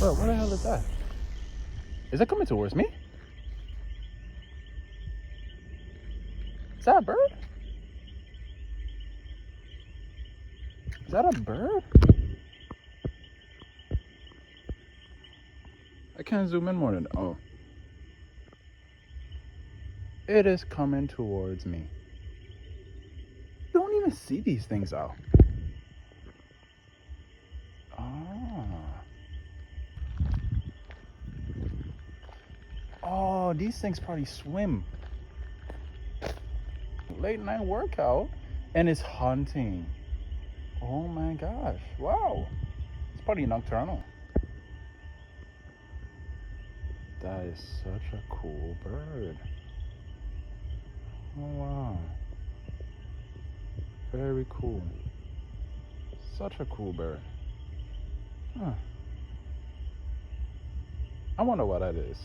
Bro, what the hell is that? Is it coming towards me? Is that a bird? Is that a bird? I can't zoom in more than... Oh. It is coming towards me. Don't even see these things out. Oh, these things probably swim. Late night workout and it's hunting. Oh my gosh. Wow. It's probably nocturnal. That is such a cool bird. Oh wow. Very cool. Such a cool bird. Huh. I wonder what that is.